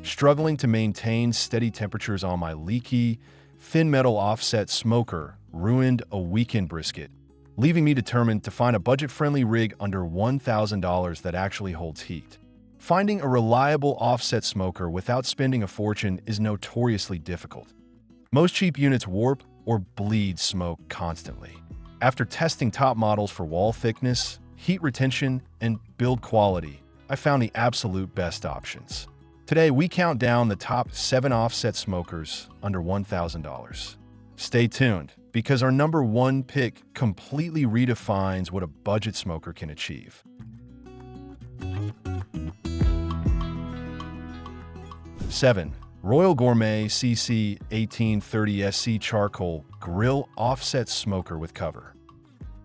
struggling to maintain steady temperatures on my leaky, thin metal offset smoker ruined a weekend brisket, leaving me determined to find a budget-friendly rig under $1,000 that actually holds heat. Finding a reliable offset smoker without spending a fortune is notoriously difficult. Most cheap units warp or bleed smoke constantly. After testing top models for wall thickness, heat retention, and build quality, I found the absolute best options. Today, we count down the top 7 offset smokers under $1,000. Stay tuned, because our number 1 pick completely redefines what a budget smoker can achieve. 7. Royal Gourmet CC 1830 SC Charcoal Grill Offset Smoker with Cover.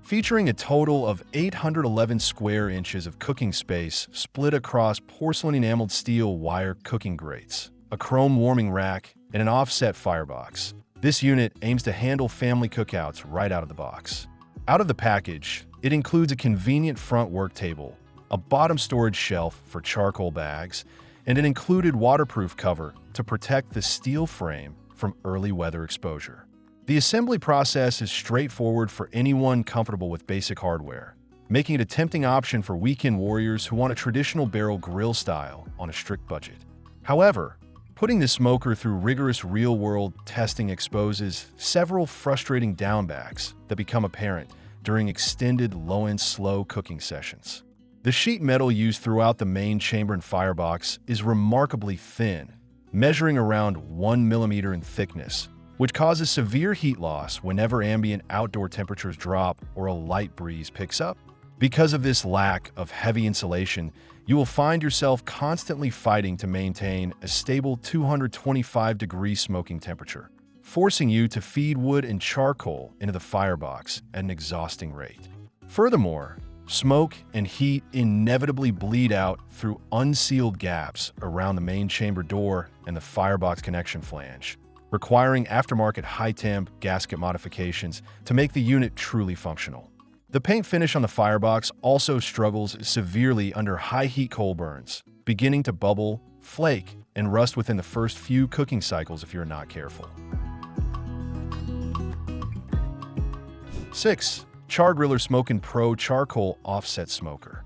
Featuring a total of 811 square inches of cooking space split across porcelain enameled steel wire cooking grates, a chrome warming rack, and an offset firebox, this unit aims to handle family cookouts right out of the box. Out of the package, it includes a convenient front work table, a bottom storage shelf for charcoal bags, and an included waterproof cover to protect the steel frame from early weather exposure. The assembly process is straightforward for anyone comfortable with basic hardware, making it a tempting option for weekend warriors who want a traditional barrel grill style on a strict budget. However, putting the smoker through rigorous real-world testing exposes several frustrating downbacks that become apparent during extended low-end slow cooking sessions. The sheet metal used throughout the main chamber and firebox is remarkably thin, measuring around 1 millimeter in thickness, which causes severe heat loss whenever ambient outdoor temperatures drop or a light breeze picks up. Because of this lack of heavy insulation, you will find yourself constantly fighting to maintain a stable 225-degree smoking temperature, forcing you to feed wood and charcoal into the firebox at an exhausting rate. Furthermore, smoke and heat inevitably bleed out through unsealed gaps around the main chamber door and the firebox connection flange, requiring aftermarket high-temp gasket modifications to make the unit truly functional. The paint finish on the firebox also struggles severely under high-heat coal burns, beginning to bubble, flake, and rust within the first few cooking cycles if you're not careful. 6. Char-Griller Smokin Pro Charcoal Offset Smoker.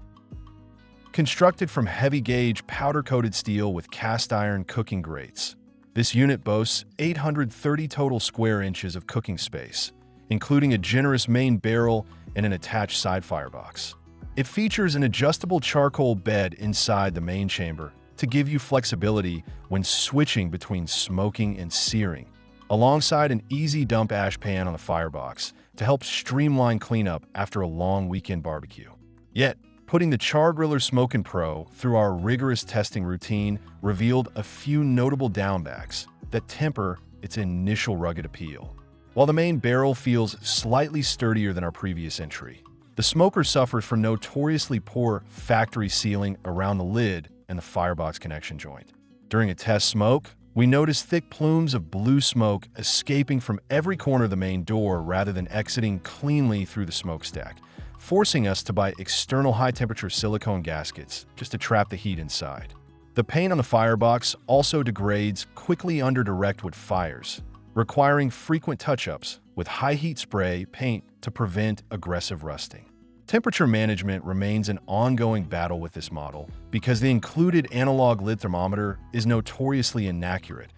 Constructed from heavy-gauge powder-coated steel with cast-iron cooking grates, this unit boasts 830 total square inches of cooking space, including a generous main barrel and an attached side firebox. It features an adjustable charcoal bed inside the main chamber to give you flexibility when switching between smoking and searing, alongside an easy dump ash pan on the firebox to help streamline cleanup after a long weekend barbecue. Yet, putting the Char-Griller Smokin Pro through our rigorous testing routine revealed a few notable downbacks that temper its initial rugged appeal. While the main barrel feels slightly sturdier than our previous entry, the smoker suffers from notoriously poor factory sealing around the lid and the firebox connection joint. During a test smoke, we noticed thick plumes of blue smoke escaping from every corner of the main door rather than exiting cleanly through the smokestack, forcing us to buy external high-temperature silicone gaskets just to trap the heat inside. The paint on the firebox also degrades quickly under direct wood fires, requiring frequent touch-ups with high-heat spray paint to prevent aggressive rusting. Temperature management remains an ongoing battle with this model because the included analog lid thermometer is notoriously inaccurate,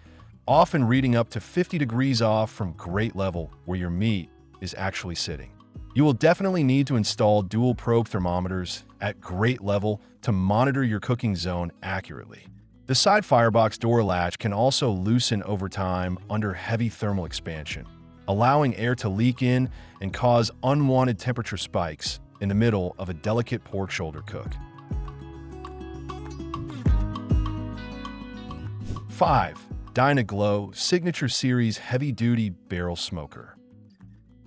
often reading up to 50 degrees off from grate level where your meat is actually sitting. You will definitely need to install dual probe thermometers at grate level to monitor your cooking zone accurately. The side firebox door latch can also loosen over time under heavy thermal expansion, allowing air to leak in and cause unwanted temperature spikes in the middle of a delicate pork shoulder cook. 5. Dyna-Glo Signature Series Heavy-Duty Barrel Smoker.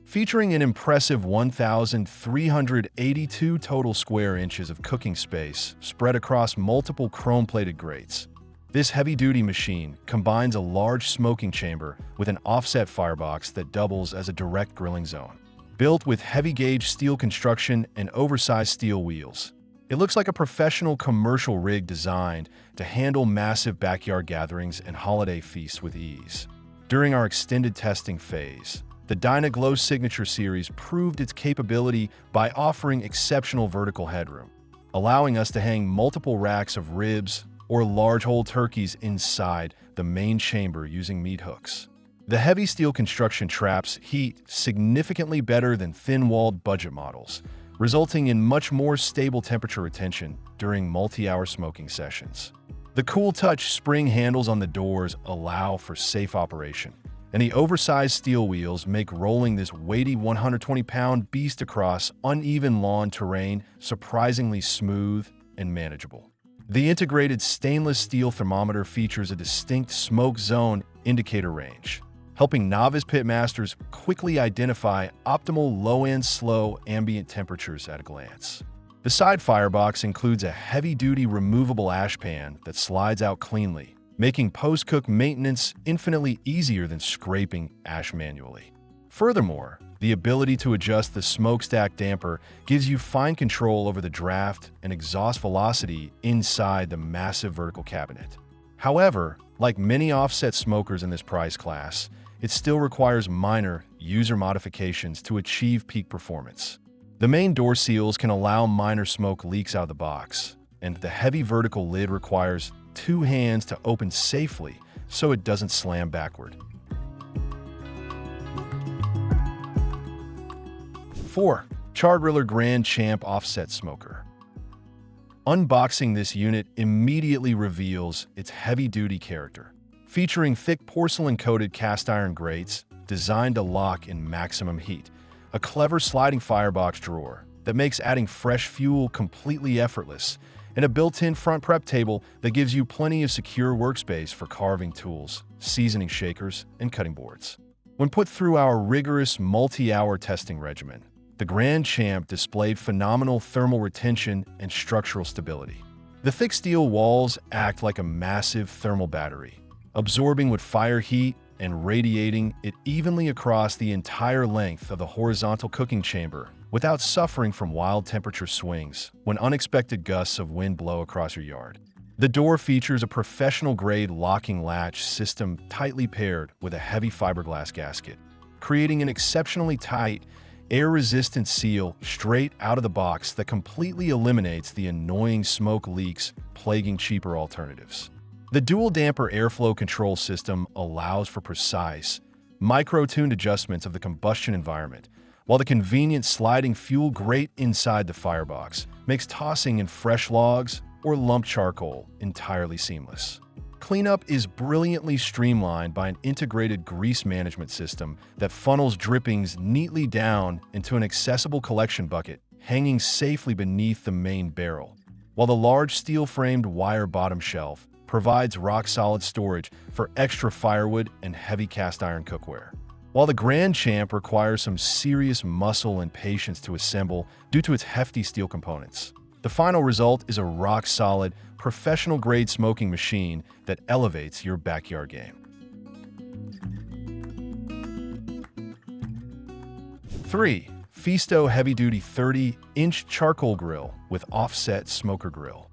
Featuring an impressive 1,382 total square inches of cooking space spread across multiple chrome-plated grates, this heavy-duty machine combines a large smoking chamber with an offset firebox that doubles as a direct grilling zone. Built with heavy-gauge steel construction and oversized steel wheels, It looks like a professional commercial rig designed to handle massive backyard gatherings and holiday feasts with ease. During our extended testing phase, the Dyna-Glo Signature Series proved its capability by offering exceptional vertical headroom, allowing us to hang multiple racks of ribs or large whole turkeys inside the main chamber using meat hooks. The heavy steel construction traps heat significantly better than thin-walled budget models, resulting in much more stable temperature retention during multi-hour smoking sessions. The cool touch spring handles on the doors allow for safe operation, and the oversized steel wheels make rolling this weighty 120-pound beast across uneven lawn terrain surprisingly smooth and manageable. The integrated stainless steel thermometer features a distinct smoke zone indicator range, helping novice pitmasters quickly identify optimal low-end slow ambient temperatures at a glance. The side firebox includes a heavy-duty removable ash pan that slides out cleanly, making post-cook maintenance infinitely easier than scraping ash manually. Furthermore, the ability to adjust the smokestack damper gives you fine control over the draft and exhaust velocity inside the massive vertical cabinet. However, like many offset smokers in this price class, it still requires minor user modifications to achieve peak performance. The main door seals can allow minor smoke leaks out of the box, and the heavy vertical lid requires 2 hands to open safely so it doesn't slam backward. 4. Char-Griller Grand Champ Offset Smoker. Unboxing this unit immediately reveals its heavy-duty character. Featuring thick porcelain-coated cast-iron grates designed to lock in maximum heat, a clever sliding firebox drawer that makes adding fresh fuel completely effortless, and a built-in front prep table that gives you plenty of secure workspace for carving tools, seasoning shakers, and cutting boards. When put through our rigorous multi-hour testing regimen, the Grand Champ displayed phenomenal thermal retention and structural stability. The thick steel walls act like a massive thermal battery, absorbing with fire heat and radiating it evenly across the entire length of the horizontal cooking chamber without suffering from wild temperature swings when unexpected gusts of wind blow across your yard. The door features a professional-grade locking latch system tightly paired with a heavy fiberglass gasket, creating an exceptionally tight, air-resistant seal straight out of the box that completely eliminates the annoying smoke leaks plaguing cheaper alternatives. The dual damper airflow control system allows for precise, micro-tuned adjustments of the combustion environment, while the convenient sliding fuel grate inside the firebox makes tossing in fresh logs or lumped charcoal entirely seamless. Cleanup is brilliantly streamlined by an integrated grease management system that funnels drippings neatly down into an accessible collection bucket hanging safely beneath the main barrel, while the large steel-framed wire bottom shelf provides rock-solid storage for extra firewood and heavy cast-iron cookware. While the Grand Champ requires some serious muscle and patience to assemble due to its hefty steel components, the final result is a rock-solid, professional-grade smoking machine that elevates your backyard game. 3. Feasto Heavy-Duty 30-inch Charcoal Grill with Offset Smoker Grill.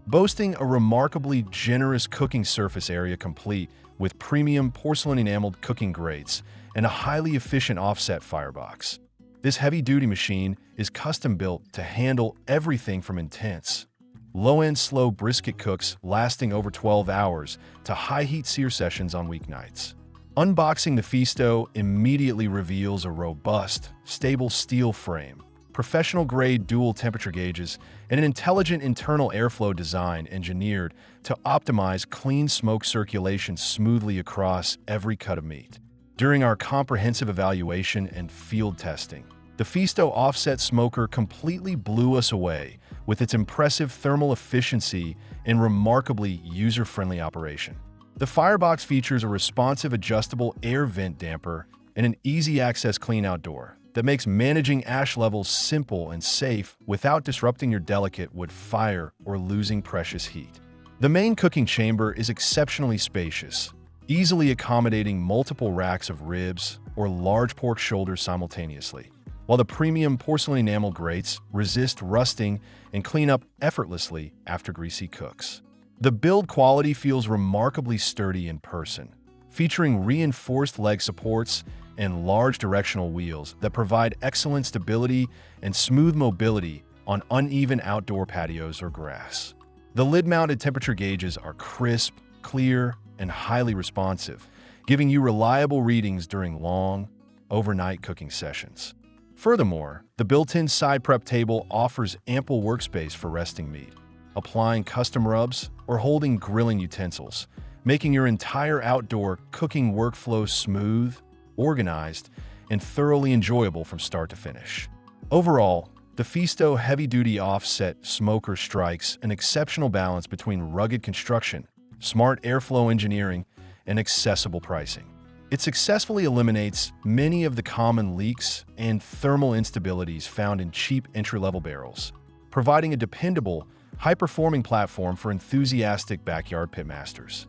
Boasting a remarkably generous cooking surface area complete with premium porcelain-enameled cooking grates and a highly efficient offset firebox, this heavy-duty machine is custom-built to handle everything from intense, low-end slow brisket cooks lasting over 12 hours to high-heat sear sessions on weeknights. Unboxing the Feasto immediately reveals a robust, stable steel frame, professional-grade dual temperature gauges, and an intelligent internal airflow design engineered to optimize clean smoke circulation smoothly across every cut of meat. During our comprehensive evaluation and field testing, the Feasto Offset Smoker completely blew us away with its impressive thermal efficiency and remarkably user-friendly operation. The firebox features a responsive adjustable air vent damper and an easy-access clean-out door that makes managing ash levels simple and safe without disrupting your delicate wood fire or losing precious heat. The main cooking chamber is exceptionally spacious, easily accommodating multiple racks of ribs or large pork shoulders simultaneously, while the premium porcelain enamel grates resist rusting and clean up effortlessly after greasy cooks. The build quality feels remarkably sturdy in person, featuring reinforced leg supports and large directional wheels that provide excellent stability and smooth mobility on uneven outdoor patios or grass. The lid-mounted temperature gauges are crisp, clear, and highly responsive, giving you reliable readings during long, overnight cooking sessions. Furthermore, the built-in side prep table offers ample workspace for resting meat, applying custom rubs, or holding grilling utensils, making your entire outdoor cooking workflow smooth, organized, and thoroughly enjoyable from start to finish. Overall, the Feasto heavy-duty offset smoker strikes an exceptional balance between rugged construction, smart airflow engineering, and accessible pricing. It successfully eliminates many of the common leaks and thermal instabilities found in cheap entry-level barrels, providing a dependable, high-performing platform for enthusiastic backyard pitmasters.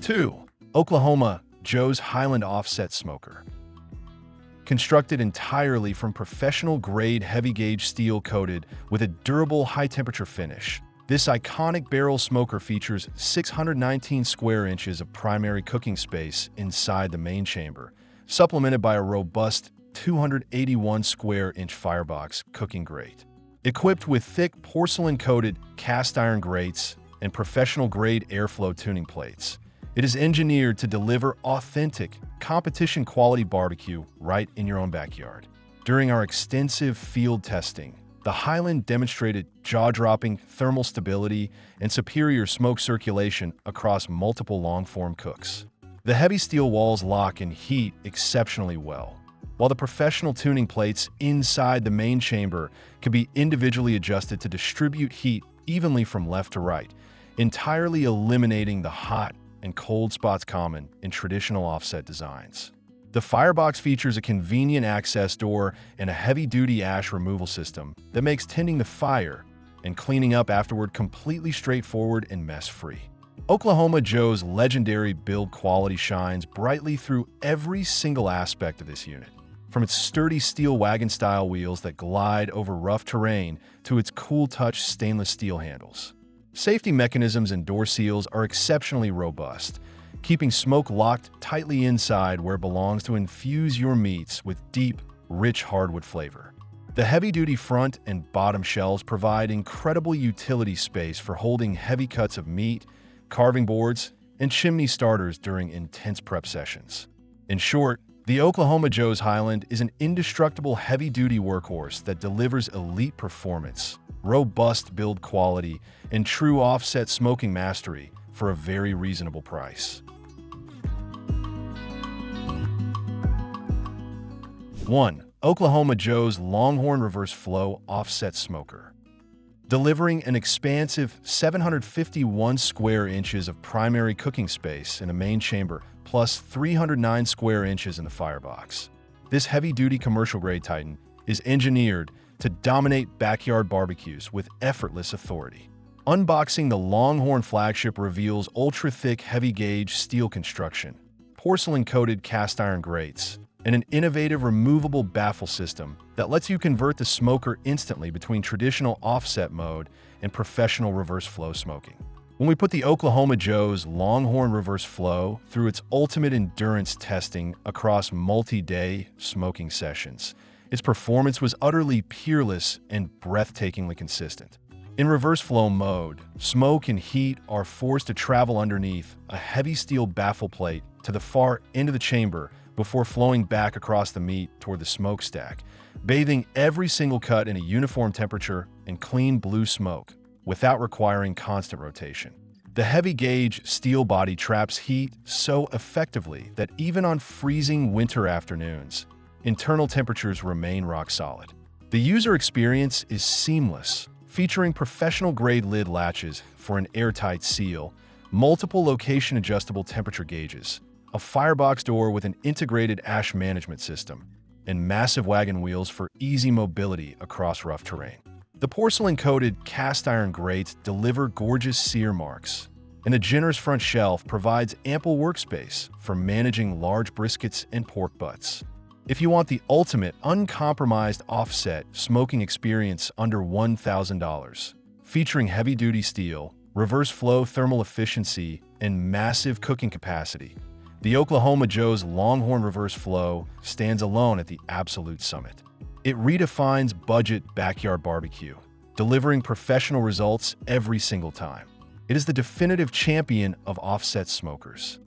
2. Oklahoma Joe's Highland Offset Smoker. Constructed entirely from professional-grade heavy-gauge steel coated with a durable high-temperature finish, this iconic barrel smoker features 619 square inches of primary cooking space inside the main chamber, supplemented by a robust 281 square inch firebox cooking grate. Equipped with thick porcelain-coated cast iron grates and professional-grade airflow tuning plates, it is engineered to deliver authentic, competition-quality barbecue right in your own backyard. During our extensive field testing, the Highland demonstrated jaw-dropping thermal stability and superior smoke circulation across multiple long-form cooks. The heavy steel walls lock and heat exceptionally well, while the professional tuning plates inside the main chamber can be individually adjusted to distribute heat evenly from left to right, entirely eliminating the hot and cold spots common in traditional offset designs. The firebox features a convenient access door and a heavy-duty ash removal system that makes tending the fire and cleaning up afterward completely straightforward and mess-free. Oklahoma Joe's legendary build quality shines brightly through every single aspect of this unit, from its sturdy steel wagon-style wheels that glide over rough terrain to its cool-touch stainless steel handles. Safety mechanisms and door seals are exceptionally robust, keeping smoke locked tightly inside where it belongs to infuse your meats with deep, rich hardwood flavor. The heavy-duty front and bottom shelves provide incredible utility space for holding heavy cuts of meat, carving boards, and chimney starters during intense prep sessions. In short, the Oklahoma Joe's Highland is an indestructible heavy-duty workhorse that delivers elite performance, robust build quality, and true offset smoking mastery for a very reasonable price. 1. Oklahoma Joe's Longhorn Reverse Flow Offset Smoker. Delivering an expansive 751 square inches of primary cooking space in a main chamber plus 309 square inches in the firebox. This heavy-duty commercial-grade Titan is engineered to dominate backyard barbecues with effortless authority. Unboxing the Longhorn flagship reveals ultra-thick heavy-gauge steel construction, porcelain-coated cast iron grates, and an innovative removable baffle system that lets you convert the smoker instantly between traditional offset mode and professional reverse flow smoking. When we put the Oklahoma Joe's Longhorn Reverse Flow through its ultimate endurance testing across multi-day smoking sessions, its performance was utterly peerless and breathtakingly consistent. In reverse flow mode, smoke and heat are forced to travel underneath a heavy steel baffle plate to the far end of the chamber before flowing back across the meat toward the smokestack, bathing every single cut in a uniform temperature and clean blue smoke without requiring constant rotation. The heavy-gauge steel body traps heat so effectively that even on freezing winter afternoons, internal temperatures remain rock solid. The user experience is seamless, featuring professional-grade lid latches for an airtight seal, multiple location-adjustable temperature gauges, a firebox door with an integrated ash management system, and massive wagon wheels for easy mobility across rough terrain. The porcelain-coated cast iron grates deliver gorgeous sear marks, and a generous front shelf provides ample workspace for managing large briskets and pork butts. If you want the ultimate, uncompromised offset smoking experience under $1,000, featuring heavy-duty steel, reverse flow thermal efficiency, and massive cooking capacity, the Oklahoma Joe's Longhorn Reverse Flow stands alone at the absolute summit. It redefines budget backyard barbecue, delivering professional results every single time. It is the definitive champion of offset smokers.